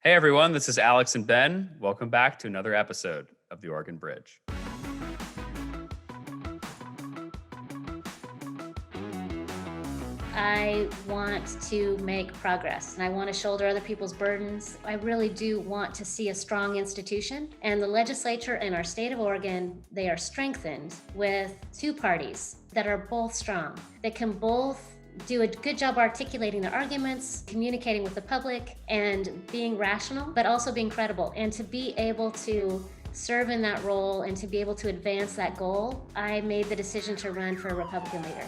Hey everyone, this is Alex and Ben. Welcome back to another episode of the Oregon Bridge. I want to make progress and I want to shoulder other people's burdens. I really do want to see a strong institution, and the legislature in our state of Oregon, they are strengthened with two parties that are both strong, that can both do a good job articulating their arguments, communicating with the public, and being rational, but also being credible. And to be able to serve in that role and to be able to advance that goal, I made the decision to run for a Republican leader.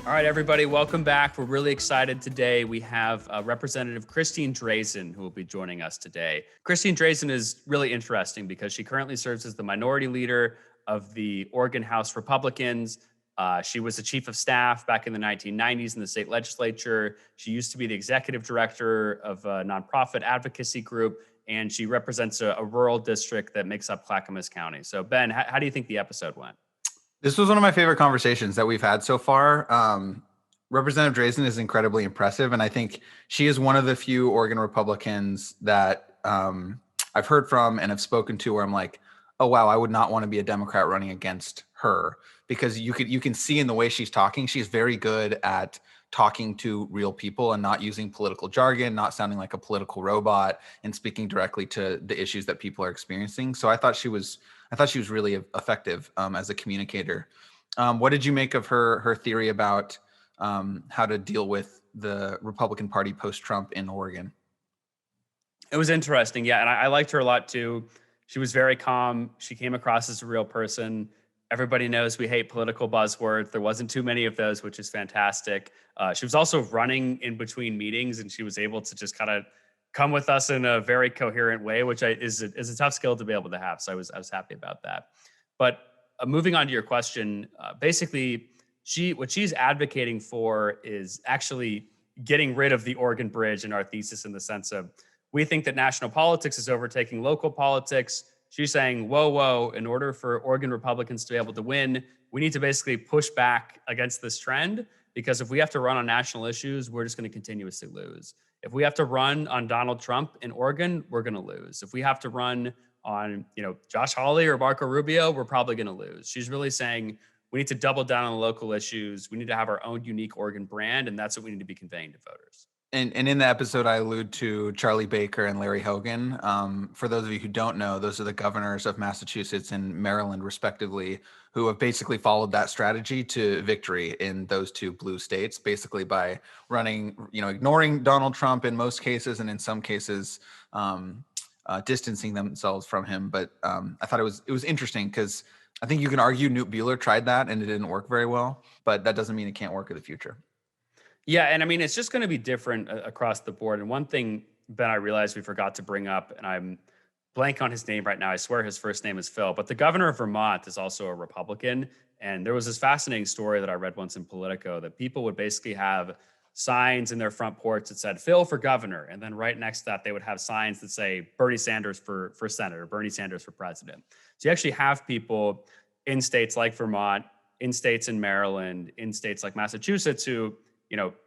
All right, everybody, welcome back. We're really excited today. We have Representative Christine Drazan who will be joining us today. Christine Drazan is really interesting because she currently serves as the minority leader of the Oregon House Republicans. She was the chief of staff back in the 1990s in the state legislature. She used to be the executive director of a nonprofit advocacy group, and she represents a rural district that makes up Clackamas County. So, Ben, how do you think the episode went? This was one of my favorite conversations that we've had so far. Representative Drazan is incredibly impressive, and I think she is one of the few Oregon Republicans that I've heard from and have spoken to where I'm like, oh, wow, I would not want to be a Democrat running against her, because you can see in the way she's talking, she's very good at talking to real people and not using political jargon, not sounding like a political robot, and speaking directly to the issues that people are experiencing. So I thought she was really effective as a communicator. What did you make of her theory about how to deal with the Republican Party post-Trump in Oregon? It was interesting, yeah, and I liked her a lot too. She was very calm. She came across as a real person. Everybody knows we hate political buzzwords. There wasn't too many of those, which is fantastic. She was also running in between meetings, and she was able to just kind of come with us in a very coherent way, which is a tough skill to be able to have. So I was happy about that. But moving on to your question, basically, what she's advocating for is actually getting rid of the Oregon Bridge in our thesis, in the sense of, we think that national politics is overtaking local politics. She's saying, whoa, in order for Oregon Republicans to be able to win, we need to basically push back against this trend, because if we have to run on national issues, we're just going to continuously lose. If we have to run on Donald Trump in Oregon, we're going to lose. If we have to run on, Josh Hawley or Marco Rubio, we're probably going to lose. She's really saying we need to double down on the local issues. We need to have our own unique Oregon brand, and that's what we need to be conveying to voters. And in the episode, I allude to Charlie Baker and Larry Hogan. For those of you who don't know, those are the governors of Massachusetts and Maryland, respectively, who have basically followed that strategy to victory in those two blue states, basically by running, ignoring Donald Trump in most cases, and in some cases, distancing themselves from him. But I thought it was interesting, because I think you can argue Newt Buehler tried that and it didn't work very well, but that doesn't mean it can't work in the future. Yeah, and I mean, it's just going to be different across the board. And one thing, Ben, I realized we forgot to bring up, and I'm blank on his name right now. I swear his first name is Phil, but the governor of Vermont is also a Republican. And there was this fascinating story that I read once in Politico, that people would basically have signs in their front porch that said Phil for governor. And then right next to that, they would have signs that say Bernie Sanders for senator, Bernie Sanders for president. So you actually have people in states like Vermont, in states in Maryland, in states like Massachusetts who,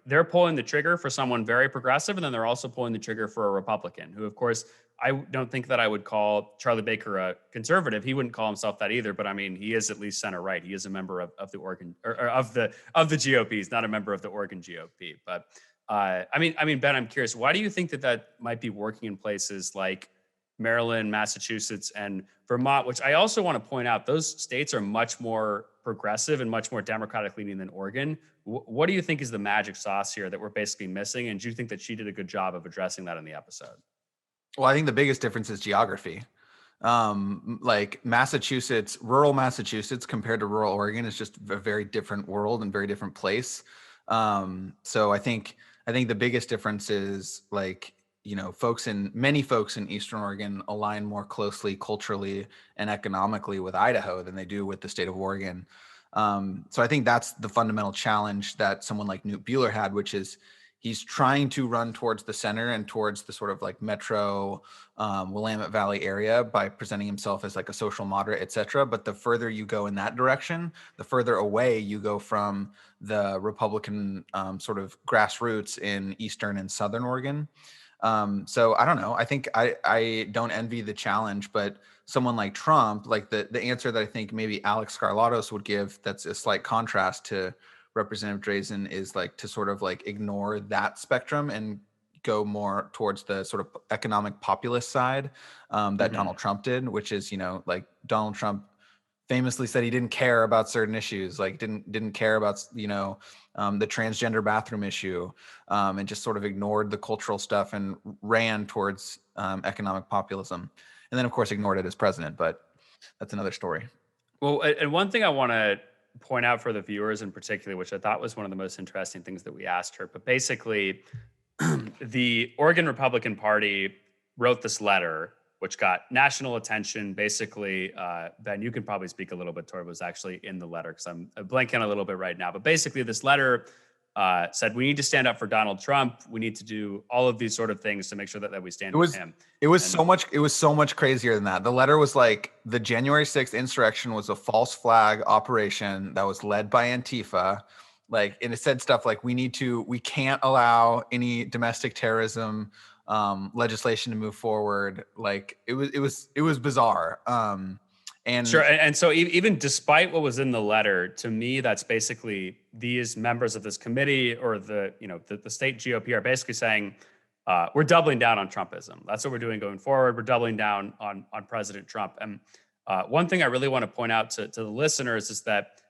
they're pulling the trigger for someone very progressive, and then they're also pulling the trigger for a Republican who, of course, I don't think that I would call Charlie Baker a conservative. He wouldn't call himself that either, but I mean, he is at least center right. He is a member of the Oregon or of the GOP. He's not a member of the Oregon GOP. But I mean, Ben, I'm curious, why do you think that might be working in places like Maryland, Massachusetts, and Vermont, which I also want to point out, those states are much more progressive and much more Democratic leaning than Oregon. What do you think is the magic sauce here that we're basically missing? And do you think that she did a good job of addressing that in the episode? Well, I think the biggest difference is geography. Like Massachusetts, rural Massachusetts compared to rural Oregon is just a very different world and very different place. So I think the biggest difference is, like, many folks in Eastern Oregon align more closely culturally and economically with Idaho than they do with the state of Oregon. So I think that's the fundamental challenge that someone like Newt Buehler had, which is he's trying to run towards the center and towards the sort of like metro Willamette Valley area by presenting himself as like a social moderate, et cetera. But the further you go in that direction, the further away you go from the Republican sort of grassroots in Eastern and Southern Oregon. So I don't know. I think I don't envy the challenge, but someone like Trump, like the answer that I think maybe Alek Skarlatos would give, that's a slight contrast to Representative Drazan, is like to sort of like ignore that spectrum and go more towards the sort of economic populist side that Donald Trump did, which is, like Donald Trump famously said he didn't care about certain issues, like didn't care about, the transgender bathroom issue, and just sort of ignored the cultural stuff and ran towards economic populism. And then, of course, ignored it as president, but that's another story. Well, and one thing I want to point out for the viewers in particular, which I thought was one of the most interesting things that we asked her, but basically the Oregon Republican Party wrote this letter, which got national attention. Basically, Ben, you can probably speak a little bit toward what was actually in the letter, because I'm blanking a little bit right now. But basically, this letter said we need to stand up for Donald Trump. We need to do all of these sort of things to make sure that we stand with him. It was so much crazier than that. The letter was like, the January 6th insurrection was a false flag operation that was led by Antifa. Like, and it said stuff like, we can't allow any domestic terrorism legislation to move forward. Like, it was bizarre. And sure. And so even despite what was in the letter, to me, that's basically these members of this committee or the state GOP are basically saying, we're doubling down on Trumpism. That's what we're doing going forward. We're doubling down on President Trump. And one thing I really want to point out to the listeners is that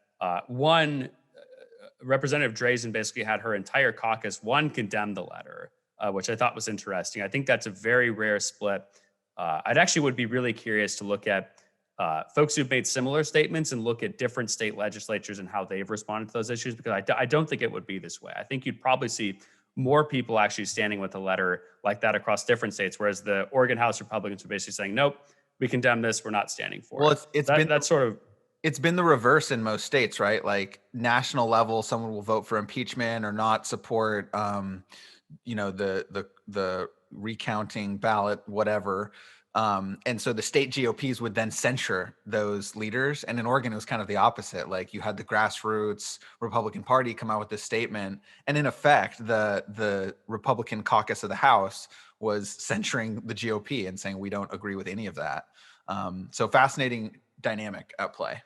Representative Drazan basically had her entire caucus condemn the letter, which I thought was interesting. I think that's a very rare split. I'd actually would be really curious to look at folks who've made similar statements and look at different state legislatures and how they've responded to those issues, because I don't think it would be this way. I think you'd probably see more people actually standing with a letter like that across different states, whereas the Oregon House Republicans are basically saying, nope, we condemn this, we're not standing for it. It's been the reverse in most states, right? Like, national level, someone will vote for impeachment or not support, the recounting ballot, whatever. And so the state GOPs would then censure those leaders. And in Oregon, it was kind of the opposite. Like, you had the grassroots Republican Party come out with this statement. And in effect, the Republican caucus of the House was censuring the GOP and saying, we don't agree with any of that. So fascinating dynamic at play.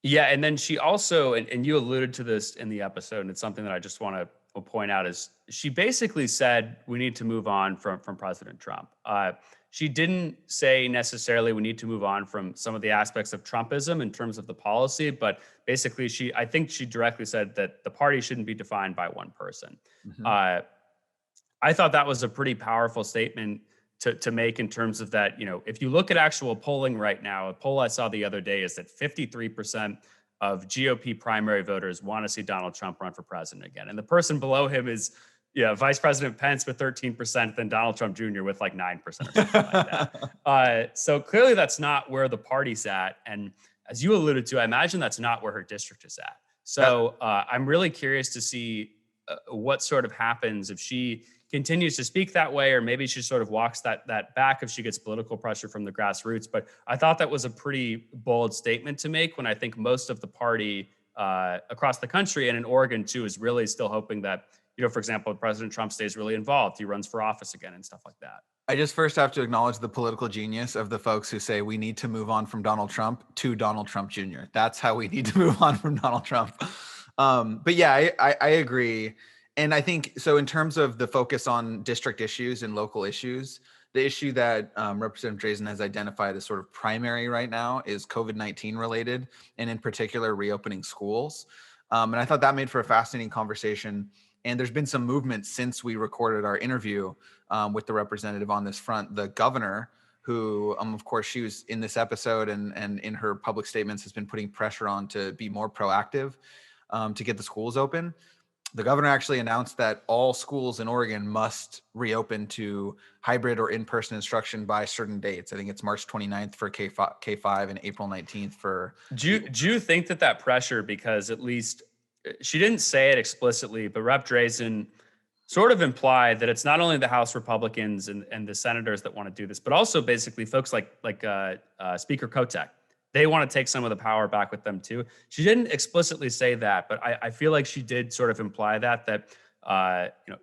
Yeah. And then she also, and you alluded to this in the episode, and it's something that I just want to point out, is she basically said we need to move on from President Trump. She didn't say necessarily we need to move on from some of the aspects of Trumpism in terms of the policy, but basically I think she directly said that the party shouldn't be defined by one person. Mm-hmm. I thought that was a pretty powerful statement to make in terms of that. If you look at actual polling right now, a poll I saw the other day is that 53% of GOP primary voters want to see Donald Trump run for president again. And the person below him is Vice President Pence with 13%, then Donald Trump Jr. with like 9% or something like that. So clearly that's not where the party's at. And as you alluded to, I imagine that's not where her district is at. So I'm really curious to see what sort of happens if she continues to speak that way, or maybe she sort of walks that back if she gets political pressure from the grassroots. But I thought that was a pretty bold statement to make, when I think most of the party across the country and in Oregon too is really still hoping that, for example, President Trump stays really involved. He runs for office again and stuff like that. I just first have to acknowledge the political genius of the folks who say we need to move on from Donald Trump to Donald Trump Jr. That's how we need to move on from Donald Trump. But yeah, I agree. And I think, so in terms of the focus on district issues and local issues, the issue that Representative Drazan has identified as sort of primary right now is COVID-19 related, and in particular, reopening schools. And I thought that made for a fascinating conversation. And there's been some movement since we recorded our interview with the representative on this front. The governor, who, of course, she was in this episode and in her public statements has been putting pressure on to be more proactive to get the schools open. The governor actually announced that all schools in Oregon must reopen to hybrid or in-person instruction by certain dates. I think it's March 29th for K-5 and April 19th for... Do you think that pressure, because at least she didn't say it explicitly, but Rep. Drazan sort of implied that it's not only the House Republicans and the senators that want to do this, but also basically folks like Speaker Kotek. They want to take some of the power back with them too. She didn't explicitly say that, but I feel like she did sort of imply that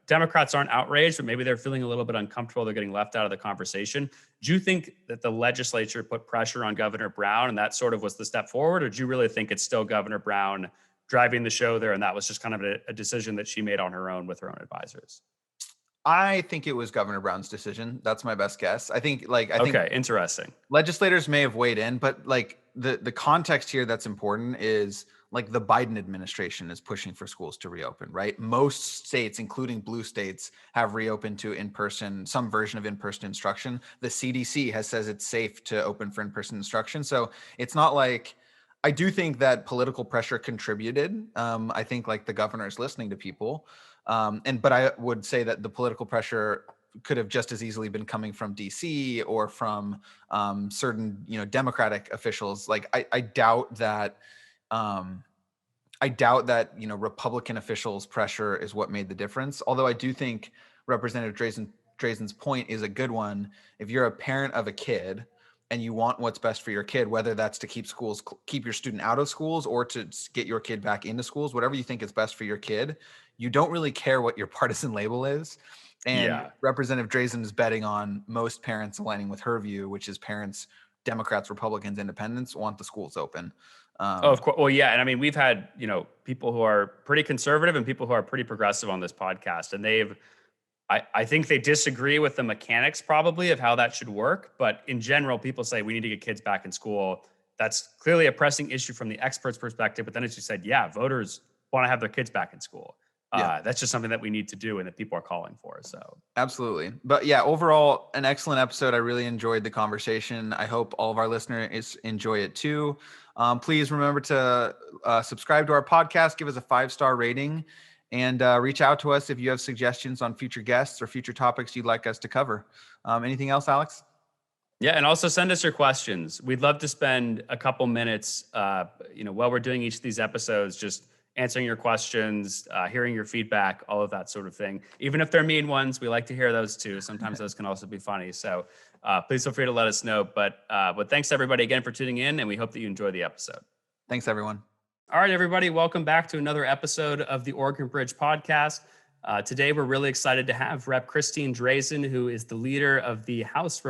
Democrats aren't outraged, but maybe they're feeling a little bit uncomfortable. They're getting left out of the conversation. Do you think that the legislature put pressure on Governor Brown and that sort of was the step forward? Or do you really think it's still Governor Brown driving the show there, and that was just kind of a decision that she made on her own with her own advisors? I think it was Governor Brown's decision. That's my best guess. I think Okay, interesting. legislators may have weighed in, but like the context here that's important is like the Biden administration is pushing for schools to reopen, right? Most states, including blue states, have reopened to in-person, some version of in-person instruction. The CDC has says it's safe to open for in-person instruction. So it's not like, I do think that political pressure contributed. I think like the governor is listening to people. But I would say that the political pressure could have just as easily been coming from DC or from certain, Democratic officials. Like I doubt that Republican officials' pressure is what made the difference. Although I do think Representative Drazan's point is a good one. If you're a parent of a kid and you want what's best for your kid, whether that's to keep your student out of schools or to get your kid back into schools, whatever you think is best for your kid, you don't really care what your partisan label is. And Yeah. Representative Drazan is betting on most parents aligning with her view, which is parents, Democrats, Republicans, Independents want the schools open. Oh, of course. Well, yeah. And I mean, we've had, people who are pretty conservative and people who are pretty progressive on this podcast. And I think they disagree with the mechanics probably of how that should work. But in general, people say we need to get kids back in school. That's clearly a pressing issue from the experts' perspective. But then as you said, yeah, voters want to have their kids back in school. Yeah. That's just something that we need to do and that people are calling for. So absolutely. But yeah, overall, an excellent episode. I really enjoyed the conversation. I hope all of our listeners enjoy it too. Please remember to subscribe to our podcast, give us a 5-star rating, and reach out to us if you have suggestions on future guests or future topics you'd like us to cover. Anything else, Alex? Yeah, and also send us your questions. We'd love to spend a couple minutes, while we're doing each of these episodes, just answering your questions, hearing your feedback, all of that sort of thing. Even if they're mean ones, we like to hear those too. Sometimes those can also be funny. So please feel free to let us know. But thanks everybody again for tuning in, and we hope that you enjoy the episode. Thanks, everyone. All right, everybody, welcome back to another episode of the Oregon Bridge podcast. Today, we're really excited to have Rep. Christine Drazan, who is the leader of the House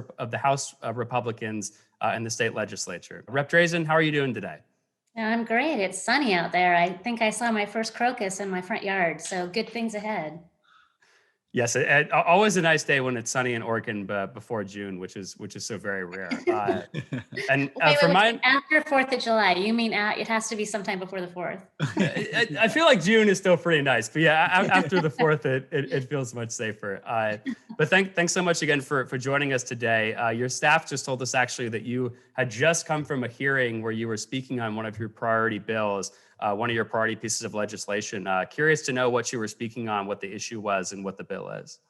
Republicans in the state legislature. Rep. Drazan, how are you doing today? I'm great. It's sunny out there. I think I saw my first crocus in my front yard, so good things ahead. Yes, always a nice day when it's sunny in Oregon before June, which is so very rare. Wait, after 4th of July, you mean it has to be sometime before the 4th? I feel like June is still pretty nice, but yeah, after the 4th, it feels much safer. But thanks so much again for joining us today. Your staff just told us actually that you had just come from a hearing where you were speaking on one of your priority bills. One of your priority pieces of legislation. Curious to know what you were speaking on, what the issue was, and what the bill is.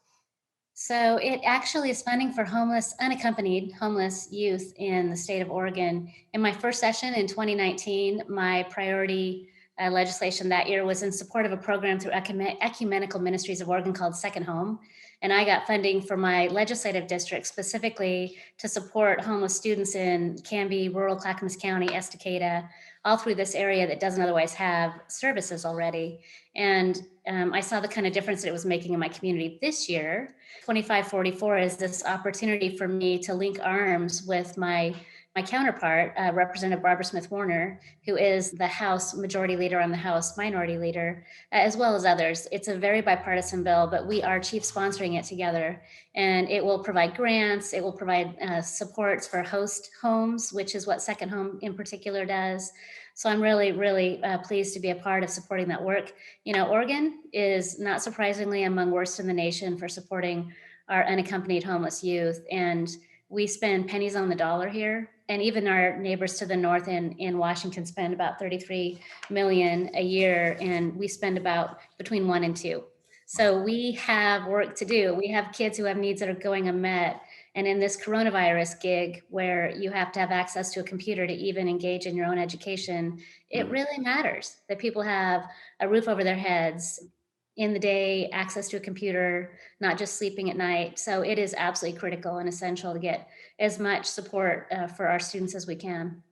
So it actually is funding for unaccompanied homeless youth in the state of Oregon. In my first session in 2019, my priority legislation that year was in support of a program through Ecumenical Ministries of Oregon called Second Home. And I got funding for my legislative district specifically to support homeless students in Canby, rural Clackamas County, Estacada, all through this area that doesn't otherwise have services already. And I saw the kind of difference that it was making in my community. This year, 2544 is this opportunity for me to link arms with my counterpart, Representative Barbara Smith Warner, who is the House Majority Leader and the House Minority Leader, as well as others. It's a very bipartisan bill, but we are chief sponsoring it together. And it will provide grants, it will provide supports for host homes, which is what Second Home in particular does. So I'm really, really pleased to be a part of supporting that work. Oregon is not surprisingly among worst in the nation for supporting our unaccompanied homeless youth. And we spend pennies on the dollar here. And even our neighbors to the north in Washington spend about $33 million a year. And we spend about between 1 and 2. So we have work to do. We have kids who have needs that are going unmet. And in this coronavirus gig where you have to have access to a computer to even engage in your own education, it really matters that people have a roof over their heads in the day, access to a computer, not just sleeping at night. So it is absolutely critical and essential to get as much support for our students as we can.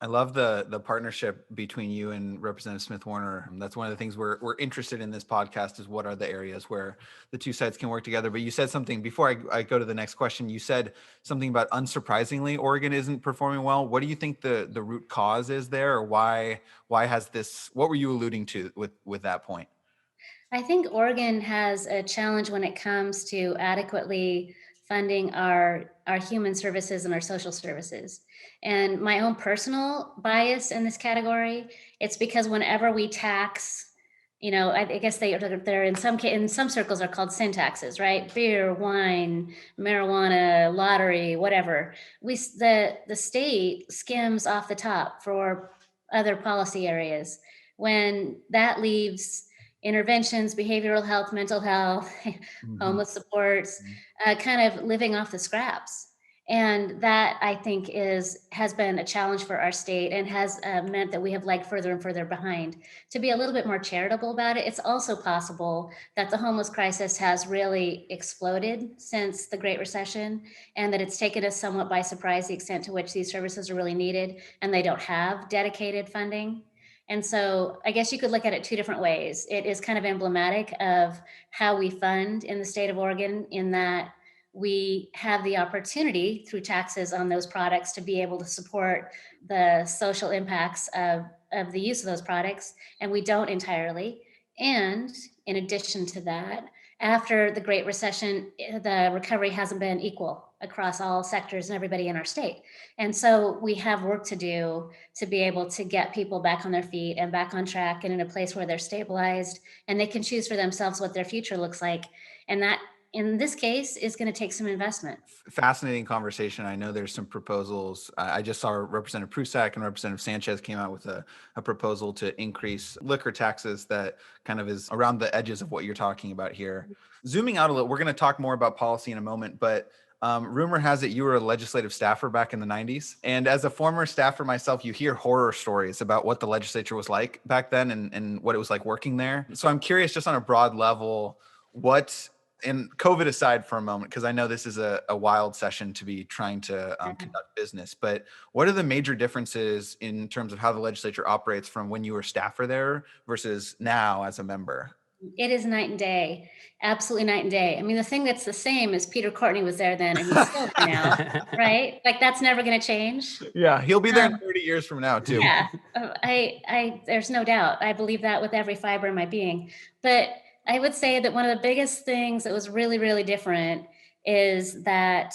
I love the partnership between you and Representative Smith Warner. That's one of the things we're interested in this podcast is what are the areas where the two sides can work together. But you said something before I go to the next question. You said something about unsurprisingly Oregon isn't performing well. What do you think the root cause is there, or why has this? What were you alluding to with that point? I think Oregon has a challenge when it comes to adequately funding our human services and our social services. And my own personal bias in this category, it's because whenever we tax, I guess they're in some circles are called sin taxes, right? Beer, wine, marijuana, lottery, whatever. The state skims off the top for other policy areas. When that leaves interventions, behavioral health, mental health, homeless supports, kind of living off the scraps. And that I think has been a challenge for our state and has meant that we have lagged further and further behind. To be a little bit more charitable about it, it's also possible that the homeless crisis has really exploded since the Great Recession, and that it's taken us somewhat by surprise the extent to which these services are really needed, and they don't have dedicated funding. And so I guess you could look at it two different ways. It is kind of emblematic of how we fund in the state of Oregon, in that we have the opportunity through taxes on those products to be able to support the social impacts of the use of those products, and we don't entirely. And in addition to that, after the Great Recession, the recovery hasn't been equal across all sectors and everybody in our state. And so we have work to do to be able to get people back on their feet and back on track and in a place where they're stabilized and they can choose for themselves what their future looks like. And that, in this case, is going to take some investment. Fascinating conversation. I know there's some proposals. I just saw Representative Prusak and Representative Sanchez came out with a proposal to increase liquor taxes that kind of is around the edges of what you're talking about here. Zooming out a little, we're going to talk more about policy in a moment, but rumor has it you were a legislative staffer back in the 90s. And as a former staffer myself, you hear horror stories about what the legislature was like back then and what it was like working there. So I'm curious, just on a broad level, and COVID aside for a moment, because I know this is a wild session to be trying to conduct business, but what are the major differences in terms of how the legislature operates from when you were staffer there versus now as a member? It is night and day, absolutely night and day. I mean, the thing that's the same is Peter Courtney was there then and he's still there now, right? Like that's never going to change. Yeah, he'll be there in 30 years from now too. Yeah, there's no doubt. I believe that with every fiber in my being. But I would say that one of the biggest things that was really, really different is that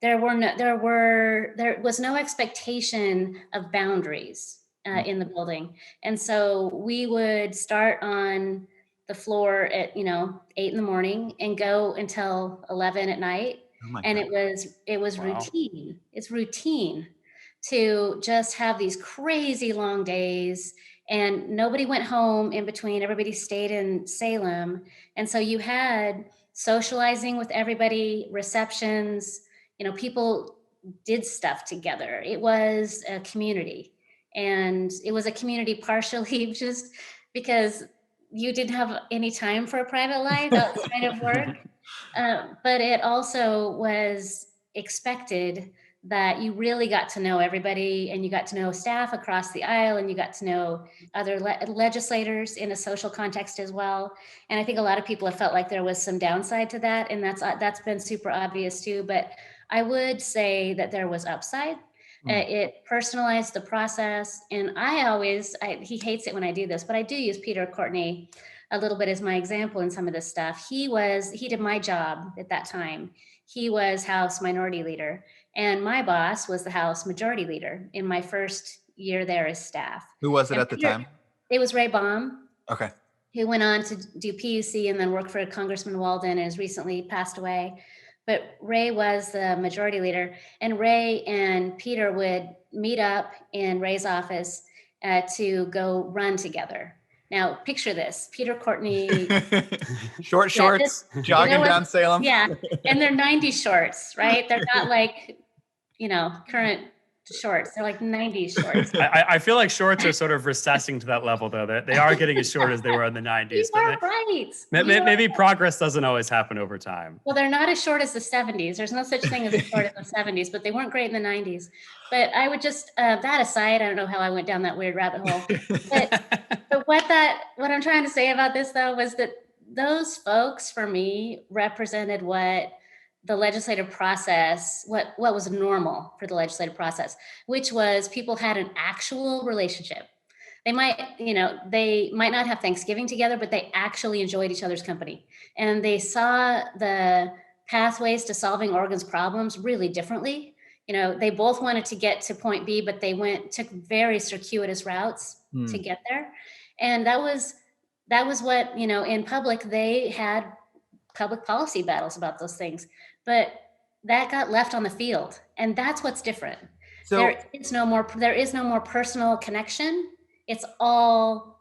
there was no expectation of boundaries in the building. And so we would start on the floor at 8 in the morning and go until 11 at night. Oh And God. it was Wow. routine. It's routine to just have these crazy long days, and nobody went home in between. Everybody stayed in Salem. And so you had socializing with everybody, receptions, people did stuff together. It was a community, and it was a community partially just because you didn't have any time for a private life outside of work. But it also was expected that you really got to know everybody, and you got to know staff across the aisle, and you got to know other legislators in a social context as well. And I think a lot of people have felt like there was some downside to that, and that's been super obvious too. But I would say that there was upside. It personalized the process, and he hates it when I do this, but I do use Peter Courtney a little bit as my example in some of this stuff. He did my job at that time. He was House Minority Leader, and my boss was the House Majority Leader in my first year there as staff. Who was it at the time? It was Ray Baum. Okay. Who went on to do PUC and then worked for Congressman Walden and has recently passed away. But Ray was the Majority Leader, and Ray and Peter would meet up in Ray's office to go run together. Now, picture this: Peter Courtney, short shorts, jogging down Salem. Yeah, and they're 90s shorts, right? They're not like, current shorts. They're like 90s shorts. I feel like shorts are sort of recessing to that level, though. They are getting as short as they were in the 90s. You are right. Maybe progress doesn't always happen over time. Well, they're not as short as the 70s. There's no such thing as as short as the 70s, but they weren't great in the 90s. But I would just, that aside, I don't know how I went down that weird rabbit hole. But what I'm trying to say about this, though, was that those folks, for me, represented what the legislative process, what was normal for the legislative process, which was people had an actual relationship. They might not have Thanksgiving together, but they actually enjoyed each other's company. And they saw the pathways to solving Oregon's problems really differently. They both wanted to get to point B, but they took very circuitous routes to get there. And that was what, in public, they had public policy battles about those things, but that got left on the field. And that's what's different. So there is no more personal connection. It's all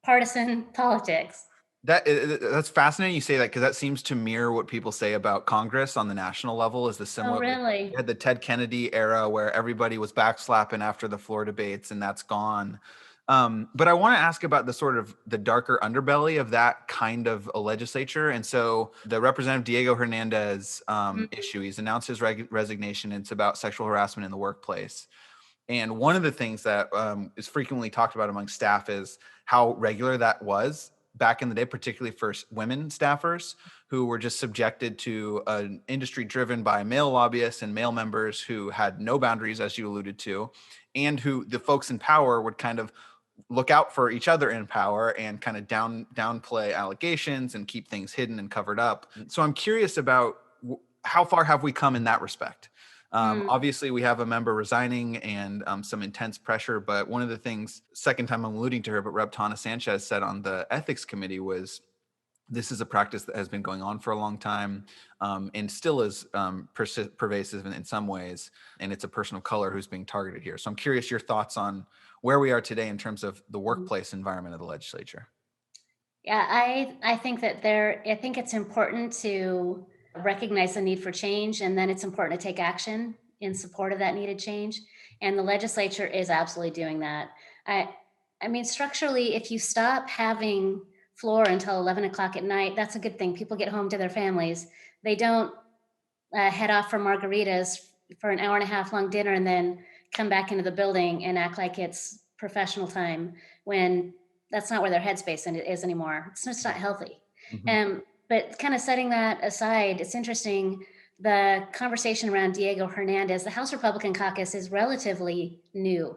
partisan politics. That's fascinating you say that, because that seems to mirror what people say about Congress on the national level is the similar. Oh, really? You had the Ted Kennedy era where everybody was backslapping after the floor debates, and that's gone. But I want to ask about the sort of the darker underbelly of that kind of a legislature. And so the Representative Diego Hernandez issue, he's announced his resignation. It's about sexual harassment in the workplace. And one of the things that is frequently talked about among staff is how regular that was back in the day, particularly for women staffers who were just subjected to an industry driven by male lobbyists and male members who had no boundaries, as you alluded to, and who the folks in power would kind of look out for each other in power and kind of downplay allegations and keep things hidden and covered up. So I'm curious about how far have we come in that respect? Obviously, we have a member resigning and some intense pressure. But one of the things, second time I'm alluding to her, but Rep. Tana Sanchez said on the ethics committee was, this is a practice that has been going on for a long time and still is pervasive in some ways. And it's a person of color who's being targeted here. So I'm curious your thoughts on where we are today in terms of the workplace environment of the legislature. Yeah, I think that I think it's important to recognize the need for change, and then it's important to take action in support of that needed change. And the legislature is absolutely doing that. I mean, structurally, if you stop having floor until 11 o'clock at night, that's a good thing. People get home to their families. They don't head off for margaritas for an hour and a half long dinner and then come back into the building and act like it's professional time when that's not where their headspace is anymore. It's just not healthy. But kind of setting that aside, it's interesting, the conversation around Diego Hernandez, the House Republican caucus is relatively new.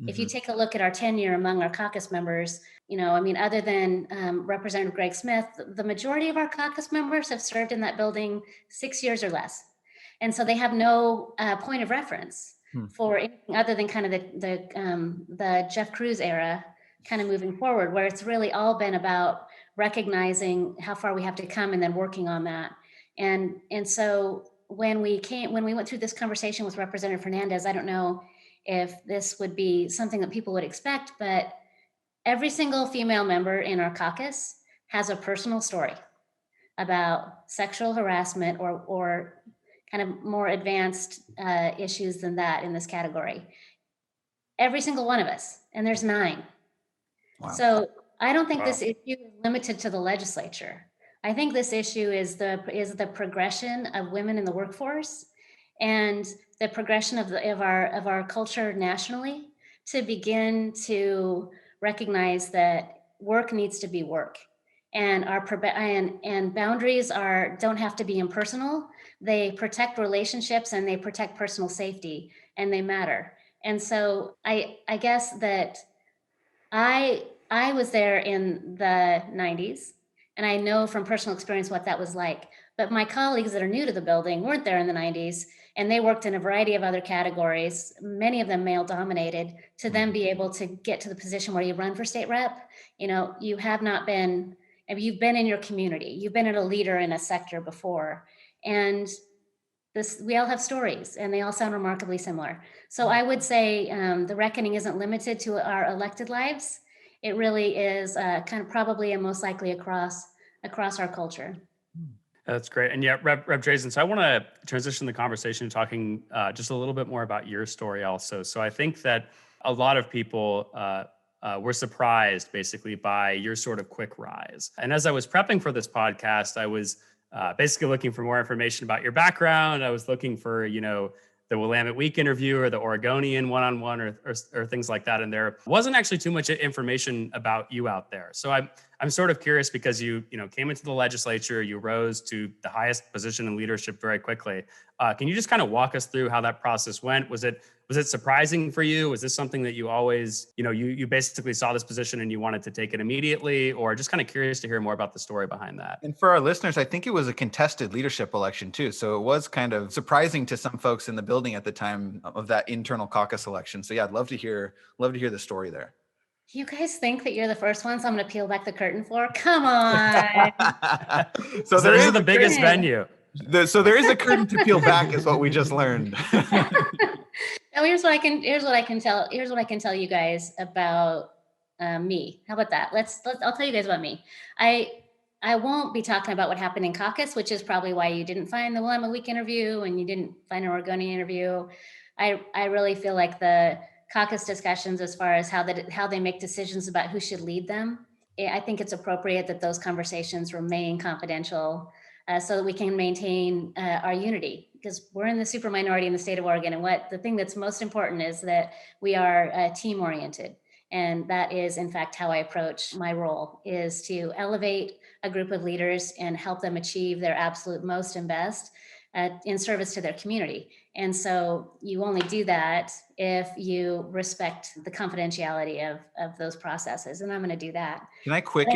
If you take a look at our tenure among our caucus members, other than Representative Greg Smith, the majority of our caucus members have served in that building 6 years or less. And so they have no point of reference for anything other than kind of the Jeff Cruz era kind of moving forward, where it's really all been about recognizing how far we have to come and then working on that. And so when we went through this conversation with Representative Hernandez, I don't know if this would be something that people would expect, but every single female member in our caucus has a personal story about sexual harassment or kind of more advanced issues than that in this category. Every single one of us, and there's 9. Wow. So I don't think this issue is limited to the legislature. I think this issue is the progression of women in the workforce and the progression of our culture nationally to begin to recognize that work needs to be work, and and boundaries don't have to be impersonal. They protect relationships and they protect personal safety, and they matter. And so I guess that I was there in the 90s, and I know from personal experience what that was like. But my colleagues that are new to the building weren't there in the 90s, and they worked in a variety of other categories, many of them male dominated, to then be able to get to the position where you run for state rep. You have not been, you've been in your community, you've been a leader in a sector before. And we all have stories, and they all sound remarkably similar. So I would say the reckoning isn't limited to our elected lives. It really is kind of probably and most likely across our culture. That's great. And yeah, Rep Drazan, so I want to transition the conversation to talking just a little bit more about your story also. So I think that a lot of people were surprised basically by your sort of quick rise. And as I was prepping for this podcast, I was basically looking for more information about your background. I was looking for, the Willamette Week interview or the Oregonian one-on-one or things like that. And there wasn't actually too much information about you out there. So I'm sort of curious because you came into the legislature, you rose to the highest position in leadership very quickly. Can you just kind of walk us through how that process went? Was it surprising for you? Was this something that you always, you basically saw this position and you wanted to take it immediately, or just kind of curious to hear more about the story behind that? And for our listeners, I think it was a contested leadership election too. So it was kind of surprising to some folks in the building at the time of that internal caucus election. So yeah, I'd love to hear the story there. You guys think that you're the first ones I'm going to peel back the curtain for? Come on. So there is the biggest venue. So there is a curtain to peel back, is what we just learned. Now here's what I can tell you guys about me. How about that? I'll tell you guys about me. I won't be talking about what happened in caucus, which is probably why you didn't find the Willamette Week interview and you didn't find an Oregonian interview. I really feel like the caucus discussions, as far as how they make decisions about who should lead them, I think it's appropriate that those conversations remain confidential so that we can maintain our unity, because we're in the super minority in the state of Oregon. And the thing that's most important is that we are team oriented. And that is, in fact, how I approach my role, is to elevate a group of leaders and help them achieve their absolute most and best in service to their community. And so you only do that if you respect the confidentiality of those processes. And I'm going to do that. Can I quick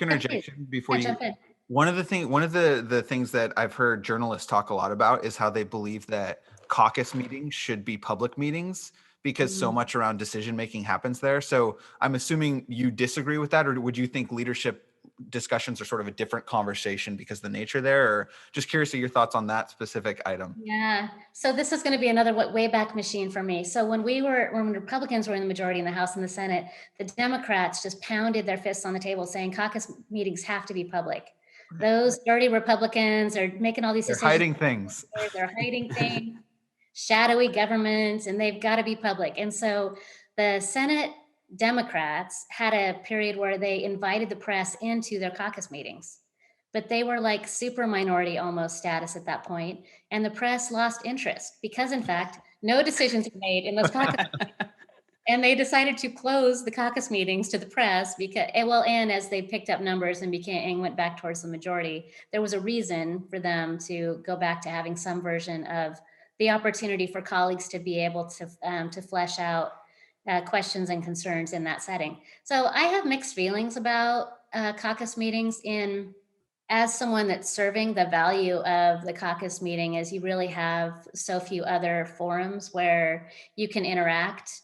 interjection before you jump in? One of the things that I've heard journalists talk a lot about is how they believe that caucus meetings should be public meetings, because so much around decision making happens there. So I'm assuming you disagree with that, or would you think leadership discussions are sort of a different conversation because of the nature there? Or just curious of your thoughts on that specific item. Yeah. So this is going to be another Wayback Machine for me. So when Republicans were in the majority in the House and the Senate, the Democrats just pounded their fists on the table saying caucus meetings have to be public. Those dirty Republicans are making all these decisions. They're hiding things, shadowy governments, and they've got to be public. And so the Senate Democrats had a period where they invited the press into their caucus meetings, but they were like super minority almost status at that point. And the press lost interest because, in fact, no decisions were made in those caucus meetings. And they decided to close the caucus meetings to the press and as they picked up numbers and went back towards the majority, there was a reason for them to go back to having some version of the opportunity for colleagues to be able to flesh out questions and concerns in that setting. So I have mixed feelings about caucus meetings. As someone that's serving, the value of the caucus meeting is you really have so few other forums where you can interact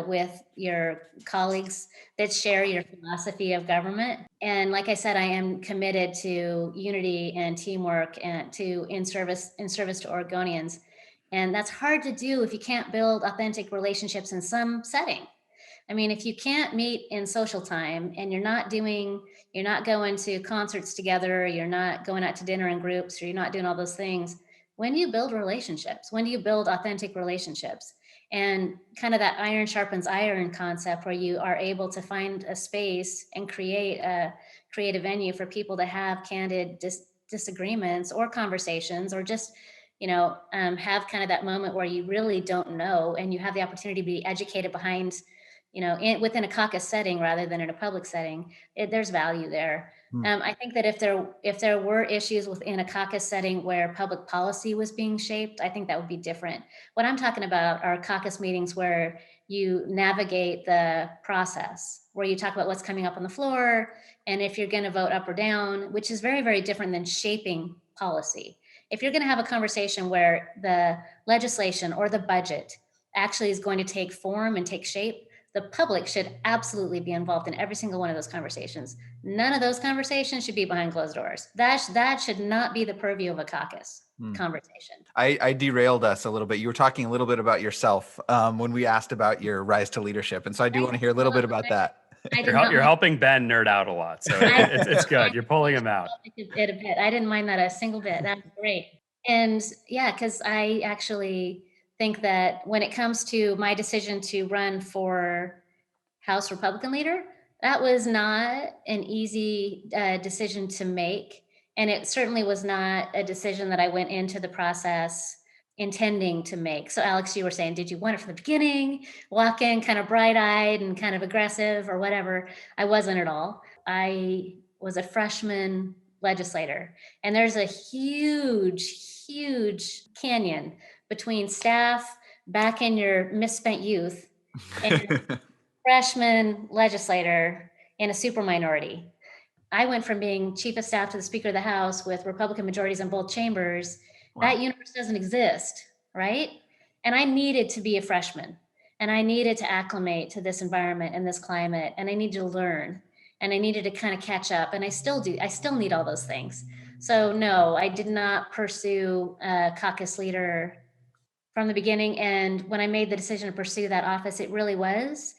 with your colleagues that share your philosophy of government. And like I said, I am committed to unity and teamwork and in service to Oregonians. And that's hard to do if you can't build authentic relationships in some setting. I mean, if you can't meet in social time and you're not going to concerts together, you're not going out to dinner in groups, or you're not doing all those things, when do you build relationships? When do you build authentic relationships? And kind of that iron sharpens iron concept, where you are able to find a space and create a venue for people to have candid disagreements or conversations, or just have kind of that moment where you really don't know and you have the opportunity to be educated behind, within a caucus setting rather than in a public setting. There's value there. I think that if there were issues within a caucus setting where public policy was being shaped, I think that would be different. What I'm talking about are caucus meetings where you navigate the process, where you talk about what's coming up on the floor and if you're going to vote up or down, which is very, very different than shaping policy. If you're going to have a conversation where the legislation or the budget actually is going to take form and take shape, the public should absolutely be involved in every single one of those conversations. None of those conversations should be behind closed doors. That should not be the purview of a caucus conversation. I derailed us a little bit. You were talking a little bit about yourself when we asked about your rise to leadership. And so I do want to hear a little bit about that. I did You're not. helping Ben nerd out a lot, so it's good. You're pulling him out. It a bit. I didn't mind that a single bit. That's great. And yeah, because I actually think that when it comes to my decision to run for House Republican leader, that was not an easy decision to make. And it certainly was not a decision that I went into the process intending to make. So, Alex, you were saying, did you want it from the beginning, walk in kind of bright eyed and kind of aggressive or whatever? I wasn't at all. I was a freshman legislator, and there's a huge canyon between staff back in your misspent youth and freshman legislator in a super minority. I went from being chief of staff to the Speaker of the House with Republican majorities in both chambers. Wow. That universe doesn't exist, right? And I needed to be a freshman, and I needed to acclimate to this environment and this climate, and I needed to learn, and I needed to kind of catch up, and I still do. I still need all those things. So no, I did not pursue a caucus leader from the beginning. And when I made the decision to pursue that office, it really was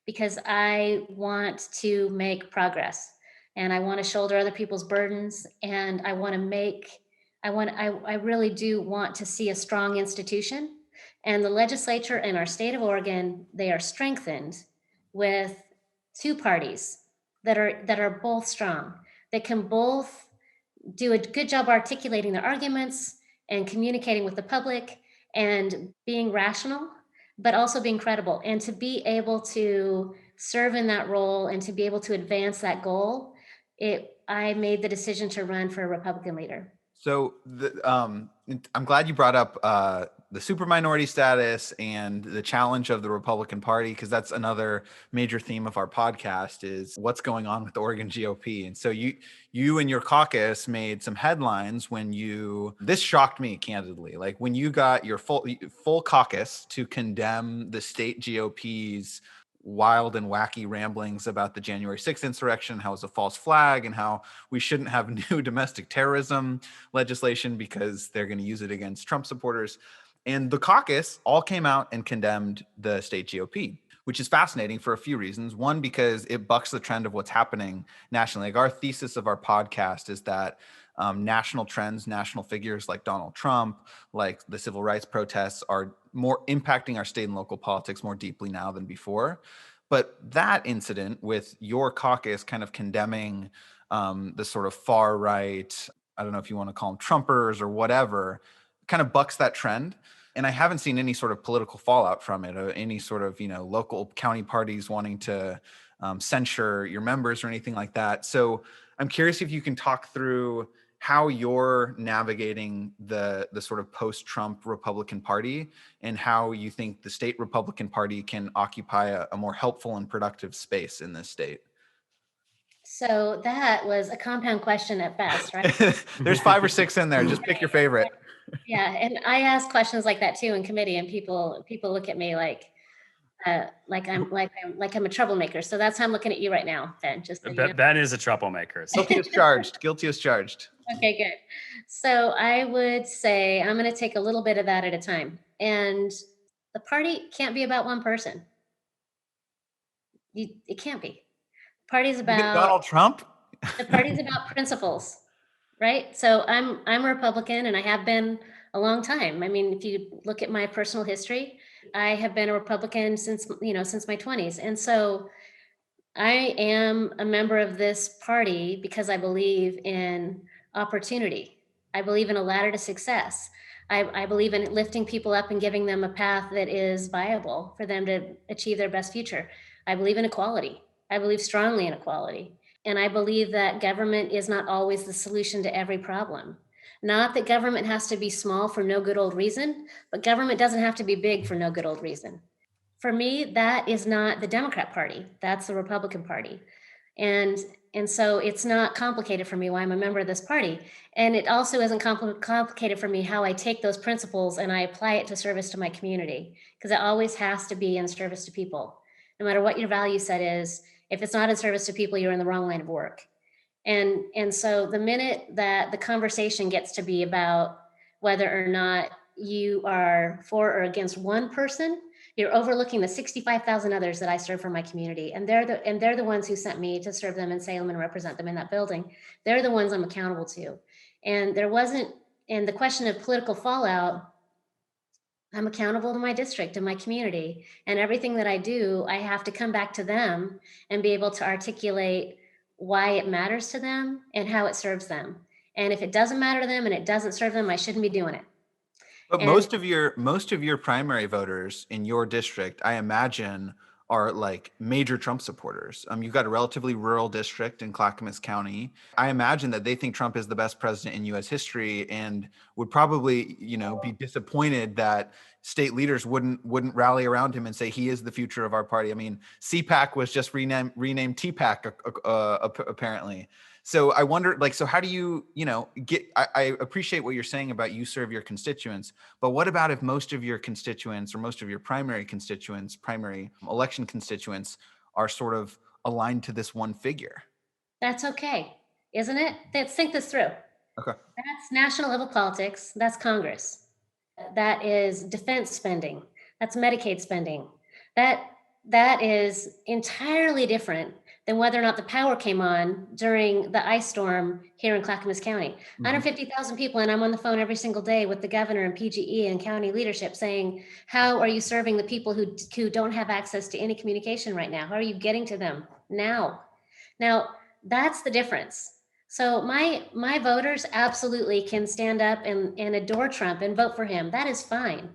because I want to make progress, and I want to shoulder other people's burdens, and I really do want to see a strong institution. And the legislature in our state of Oregon, they are strengthened with two parties that are both strong, that can both do a good job articulating their arguments and communicating with the public and being rational, but also being credible, and to be able to serve in that role and to be able to advance that goal. I made the decision to run for a Republican leader. So I'm glad you brought up the super minority status and the challenge of the Republican Party, because that's another major theme of our podcast is what's going on with the Oregon GOP. And so you and your caucus made some headlines when this shocked me candidly, like when you got your full caucus to condemn the state GOP's wild and wacky ramblings about the January 6th insurrection, how it was a false flag, and how we shouldn't have new domestic terrorism legislation because they're going to use it against Trump supporters. And the caucus all came out and condemned the state GOP, which is fascinating for a few reasons. One, because it bucks the trend of what's happening nationally. Like our thesis of our podcast is that national trends, national figures like Donald Trump, like the civil rights protests are more impacting our state and local politics more deeply now than before. But that incident with your caucus kind of condemning the sort of far right, I don't know if you want to call them Trumpers or whatever, kind of bucks that trend. And I haven't seen any sort of political fallout from it, or any sort of, local county parties wanting to censure your members or anything like that. So I'm curious if you can talk through how you're navigating the sort of post-Trump Republican Party, and how you think the state Republican Party can occupy a more helpful and productive space in this state. So that was a compound question at best, right? There's 5 or 6 in there. Just pick your favorite. Yeah, and I ask questions like that too in committee, and people look at me like I'm a troublemaker. So that's how I'm looking at you right now, Ben. Just so you know. Ben is a troublemaker. So. Guilty as charged. Guilty as charged. Okay, good. So I would say I'm going to take a little bit of that at a time. And the party can't be about one person. It can't be. The party's about Donald Trump. The party's about principles, right? So I'm a Republican, and I have been a long time. I mean, if you look at my personal history, I have been a Republican since my 20s. And so I am a member of this party because I believe in opportunity. I believe in a ladder to success. I believe in lifting people up and giving them a path that is viable for them to achieve their best future. I believe in equality. I believe strongly in equality. And I believe that government is not always the solution to every problem. Not that government has to be small for no good old reason, but government doesn't have to be big for no good old reason. For me, that is not the Democrat Party. That's the Republican Party. And so it's not complicated for me why I'm a member of this party. And it also isn't complicated for me how I take those principles and I apply it to service to my community, because it always has to be in service to people. No matter what your value set is, if it's not in service to people, you're in the wrong line of work. And so the minute that the conversation gets to be about whether or not you are for or against one person, you're overlooking the 65,000 others that I serve for my community. And they're the ones who sent me to serve them in Salem and represent them in that building. They're the ones I'm accountable to. And the question of political fallout, I'm accountable to my district and my community, and everything that I do, I have to come back to them and be able to articulate why it matters to them and how it serves them. And if it doesn't matter to them and it doesn't serve them, I shouldn't be doing it. But And most of your primary voters in your district, I imagine, are like major Trump supporters. You've got a relatively rural district in Clackamas County. I imagine that they think Trump is the best president in U.S. history and would probably, be disappointed that state leaders wouldn't rally around him and say he is the future of our party. I mean, CPAC was just renamed TPAC apparently. So I wonder, so how do you, I appreciate what you're saying about you serve your constituents, but what about if most of your constituents or most of your primary constituents, primary election constituents are sort of aligned to this one figure? that's okay, isn't it? Let's think this through. Okay. That's national level politics. That's Congress. That is defense spending. That's Medicaid spending. That is entirely different than whether or not the power came on during the ice storm here in Clackamas County. 150,000 people, and I'm on the phone every single day with the governor and PGE and county leadership saying, how are you serving the people who don't have access to any communication right now? How are you getting to them now? Now, that's the difference. So my voters absolutely can stand up and adore Trump and vote for him. That is fine.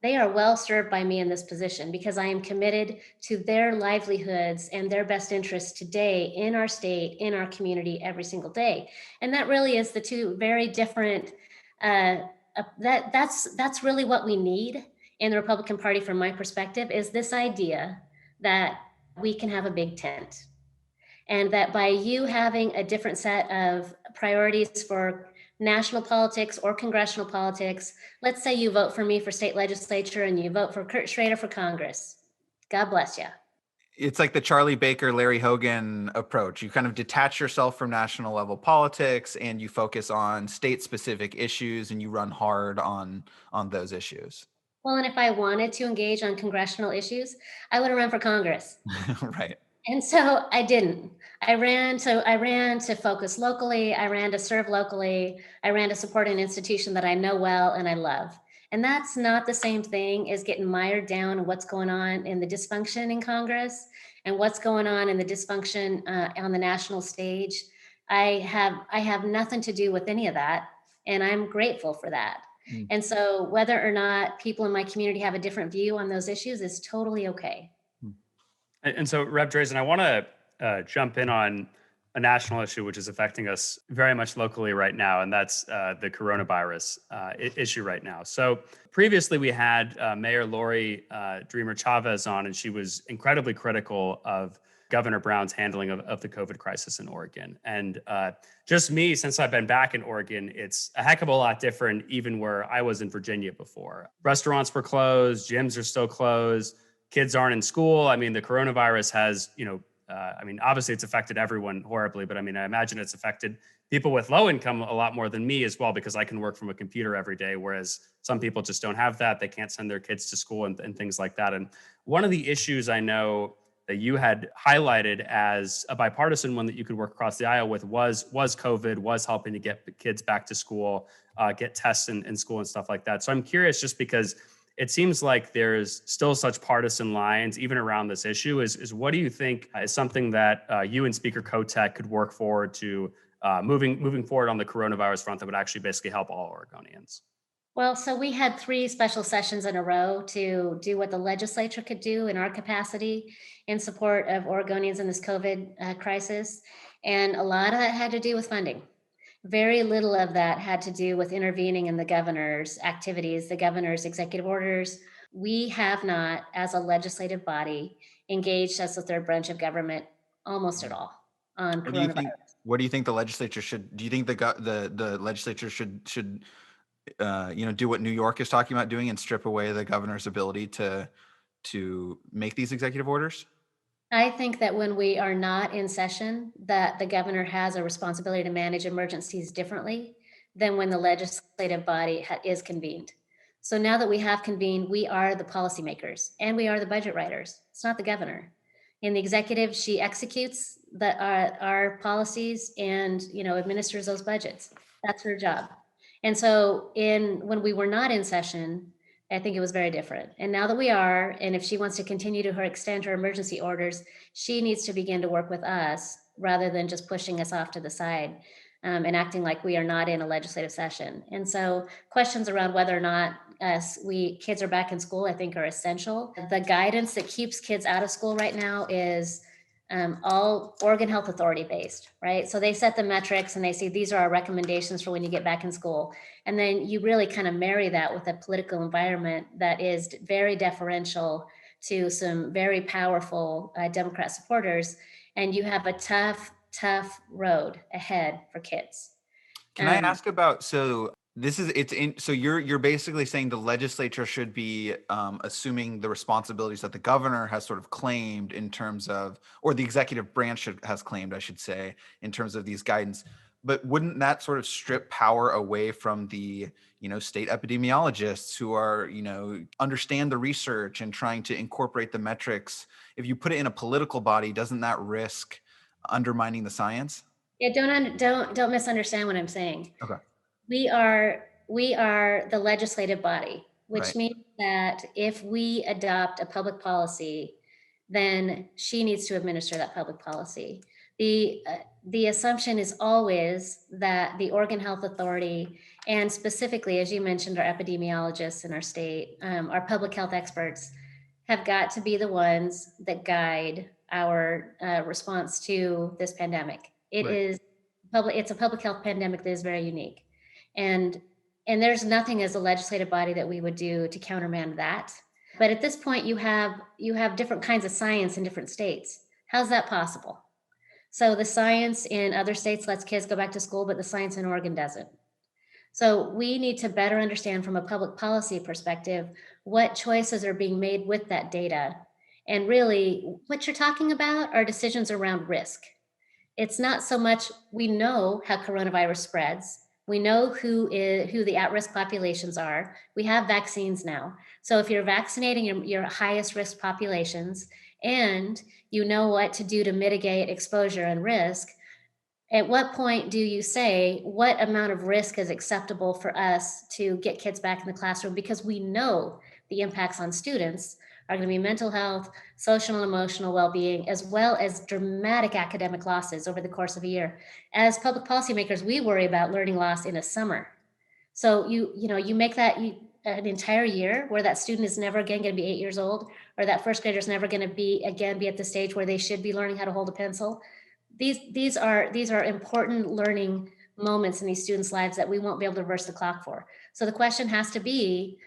They are well served by me in this position because I am committed to their livelihoods and their best interests today in our state, in our community, every single day. And that really is the two very different, that's really what we need in the Republican Party from my perspective, is this idea that we can have a big tent. And that by you having a different set of priorities for national politics or congressional politics, let's say you vote for me for state legislature and you vote for Kurt Schrader for Congress. God bless you. It's like the Charlie Baker, Larry Hogan approach. You kind of detach yourself from national level politics and you focus on state specific issues and you run hard on those issues. Well, and if I wanted to engage on congressional issues, I would have run for Congress. Right. And so I didn't. I ran to focus locally. I ran to serve locally. I ran to support an institution that I know well and I love. And that's not the same thing as getting mired down in what's going on in the dysfunction in Congress and what's going on in the dysfunction on the national stage. I have nothing to do with any of that, and I'm grateful for that. And so whether or not people in my community have a different view on those issues is totally okay. And so, Rep. Drazan, I want to jump in on a national issue which is affecting us very much locally right now, and that's the coronavirus issue right now. So previously we had Mayor Lori Dreamer Chavez on, and she was incredibly critical of Governor Brown's handling of the COVID crisis in Oregon. And just me, since I've been back in Oregon, it's a heck of a lot different even where I was in Virginia before. Restaurants were closed, gyms are still closed, kids aren't in school. I mean, the coronavirus has, obviously it's affected everyone horribly, but I imagine it's affected people with low income a lot more than me as well, because I can work from a computer every day, whereas some people just don't have that. They can't send their kids to school and things like that. And one of the issues I know that you had highlighted as a bipartisan one that you could work across the aisle with was COVID, was helping to get kids back to school, get tests in school and stuff like that. So I'm curious, just because it seems like there's still such partisan lines even around this issue, is what do you think is something that you and Speaker Kotek could work forward to moving forward on the coronavirus front that would actually basically help all Oregonians? Well, so we had 3 special sessions in a row to do what the legislature could do in our capacity in support of Oregonians in this COVID crisis. And a lot of that had to do with funding. Very little of that had to do with intervening in the governor's activities, the governor's executive orders. We have not, as a legislative body, engaged as the third branch of government almost at all on coronavirus. What do you think the legislature should? Do you think the legislature should do what New York is talking about doing and strip away the governor's ability to make these executive orders? I think that when we are not in session, that the governor has a responsibility to manage emergencies differently than when the legislative body is convened. So now that we have convened, we are the policymakers and we are the budget writers. It's not the governor. In the executive, she executes our policies and administers those budgets. That's her job. And so when we were not in session, I think it was very different. And now that we are, and if she wants to continue to extend her emergency orders, she needs to begin to work with us rather than just pushing us off to the side and acting like we are not in a legislative session. And so questions around whether or not kids are back in school, I think are essential. The guidance that keeps kids out of school right now is all Oregon Health Authority based, right? So they set the metrics and they say, these are our recommendations for when you get back in school. And then you really kind of marry that with a political environment that is very deferential to some very powerful Democrat supporters. And you have a tough road ahead for kids. Can I ask about, so you're basically saying the legislature should be assuming the responsibilities that the governor has sort of claimed in terms of, or the executive branch has claimed, I should say, in terms of these guidance. But wouldn't that sort of strip power away from the, state epidemiologists who are, understand the research and trying to incorporate the metrics? If you put it in a political body, doesn't that risk undermining the science? Yeah, don't misunderstand what I'm saying. Okay. We are the legislative body, which Right. means that if we adopt a public policy, then she needs to administer that public policy. The assumption is always that the Oregon Health Authority, and specifically, as you mentioned, our epidemiologists in our state, our public health experts, have got to be the ones that guide our response to this pandemic. It's a public health pandemic that is very unique. And there's nothing as a legislative body that we would do to countermand that. But at this point, you have different kinds of science in different states. How's that possible? So the science in other states lets kids go back to school, but the science in Oregon doesn't. So we need to better understand from a public policy perspective what choices are being made with that data. And really, what you're talking about are decisions around risk. It's not so much, we know how coronavirus spreads. We know who the at-risk populations are. We have vaccines now. So if you're vaccinating your highest risk populations and you know what to do to mitigate exposure and risk, at what point do you say what amount of risk is acceptable for us to get kids back in the classroom? Because we know the impacts on students are going to be mental health, social and emotional well-being, as well as dramatic academic losses over the course of a year. As public policymakers, we worry about learning loss in a summer. So you make that an entire year where that student is never again going to be 8 years old, or that first grader is never going to be at the stage where they should be learning how to hold a pencil. These are important learning moments in these students' lives that we won't be able to reverse the clock for. So the question has to be,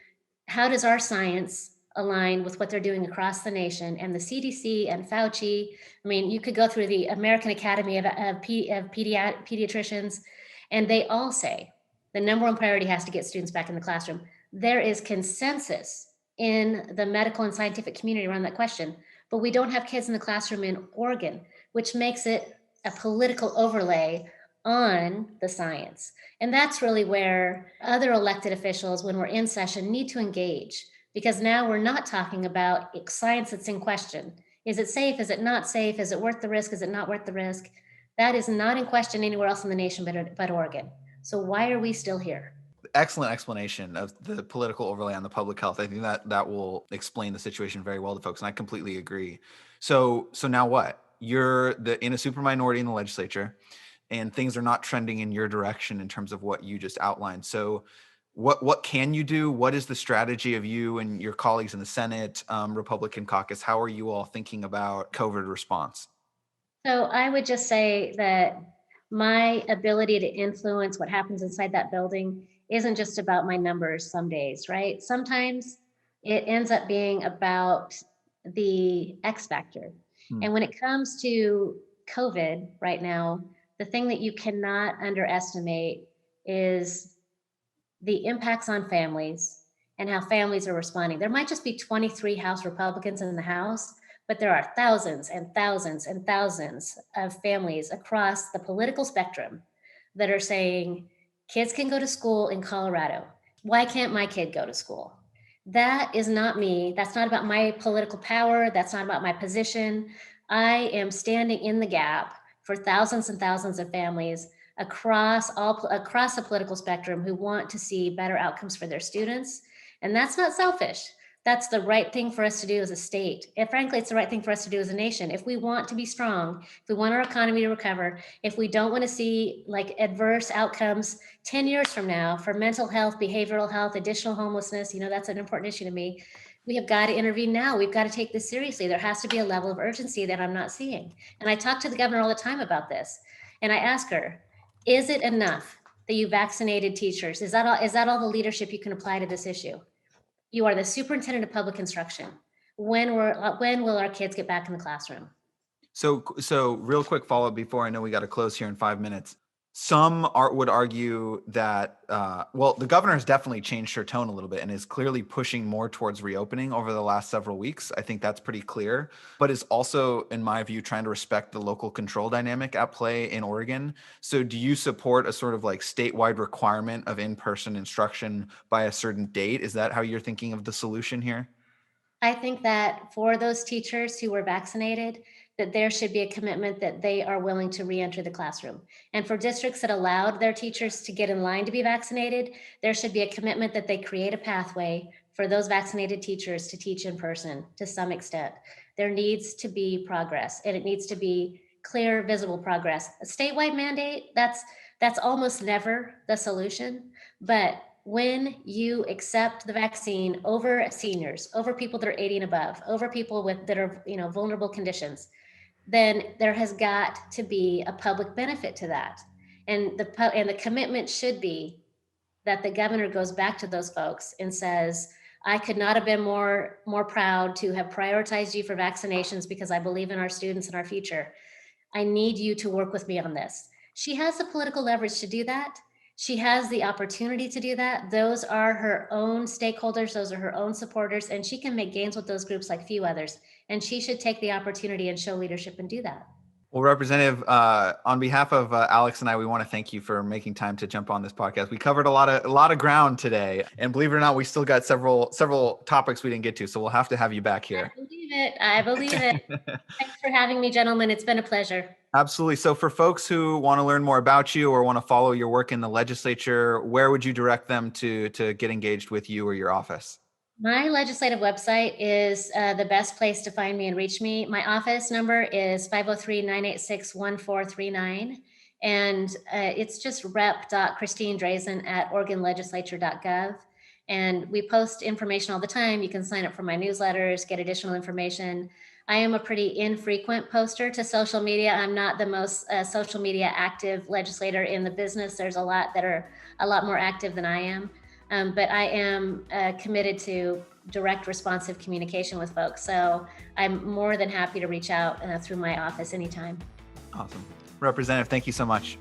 how does our science align with what they're doing across the nation? And the CDC and Fauci, I mean, you could go through the American Academy of Pediatricians, and they all say the number one priority has to get students back in the classroom. There is consensus in the medical and scientific community around that question, but we don't have kids in the classroom in Oregon, which makes it a political overlay on the science. And that's really where other elected officials, when we're in session, need to engage, because now we're not talking about science that's in question. Is it safe? Is it not safe? Is it worth the risk? Is it not worth the risk? That is not in question anywhere else in the nation but Oregon. So why are we still here? Excellent explanation of the political overlay on the public health. I think that will explain the situation very well to folks, and I completely agree. So now what? You're in a super minority in the legislature, and things are not trending in your direction in terms of what you just outlined. So what can you do? What is the strategy of you and your colleagues in the Senate, Republican caucus? How are you all thinking about COVID response? So I would just say that my ability to influence what happens inside that building isn't just about my numbers some days, right? Sometimes it ends up being about the X factor. And when it comes to COVID right now, the thing that you cannot underestimate is the impacts on families and how families are responding. There might just be 23 House Republicans in the House, but there are thousands and thousands and thousands of families across the political spectrum that are saying, kids can go to school in Colorado. why can't my kid go to school? That is not me. That's not about my political power. That's not about my position. I am standing in the gap for thousands and thousands of families across the political spectrum who want to see better outcomes for their students. And that's not selfish. That's the right thing for us to do as a state. And frankly, it's the right thing for us to do as a nation. If we want to be strong, if we want our economy to recover, if we don't want to see like adverse outcomes 10 years from now for mental health, behavioral health, additional homelessness, that's an important issue to me. We have got to intervene now. We've got to take this seriously. There has to be a level of urgency that I'm not seeing. And I talk to the governor all the time about this. And I ask her, is it enough that you vaccinated teachers? Is that all the leadership you can apply to this issue? You are the superintendent of public instruction. When will our kids get back in the classroom? So real quick follow-up before I know we got to close here in 5 minutes. Some would argue that, the governor has definitely changed her tone a little bit and is clearly pushing more towards reopening over the last several weeks. I think that's pretty clear, but is also, in my view, trying to respect the local control dynamic at play in Oregon. So do you support a sort of like statewide requirement of in-person instruction by a certain date? Is that how you're thinking of the solution here? I think that for those teachers who were vaccinated, that there should be a commitment that they are willing to re-enter the classroom. And for districts that allowed their teachers to get in line to be vaccinated, there should be a commitment that they create a pathway for those vaccinated teachers to teach in person to some extent. There needs to be progress, and it needs to be clear, visible progress. A statewide mandate, that's almost never the solution, but when you accept the vaccine over seniors, over people that are 80 and above, over people that are vulnerable conditions, then there has got to be a public benefit to that. And the commitment should be that the governor goes back to those folks and says, I could not have been more proud to have prioritized you for vaccinations because I believe in our students and our future. I need you to work with me on this. She has the political leverage to do that. She has the opportunity to do that. Those are her own stakeholders. Those are her own supporters, and she can make gains with those groups like few others. And she should take the opportunity and show leadership and do that. Well, Representative, on behalf of Alex and I, we want to thank you for making time to jump on this podcast. We covered a lot of ground today, and believe it or not, we still got several topics we didn't get to. So we'll have to have you back here. I believe it. Thanks for having me, gentlemen. It's been a pleasure. Absolutely. So for folks who want to learn more about you or want to follow your work in the legislature, where would you direct them to get engaged with you or your office? My legislative website is the best place to find me and reach me. My office number is 503-986-1439. And it's just rep.christinedrazan@oregonlegislature.gov. And we post information all the time. You can sign up for my newsletters, get additional information. I am a pretty infrequent poster to social media. I'm not the most social media active legislator in the business. There's a lot that are a lot more active than I am. But I am committed to direct responsive communication with folks. So I'm more than happy to reach out through my office anytime. Awesome. Representative, thank you so much.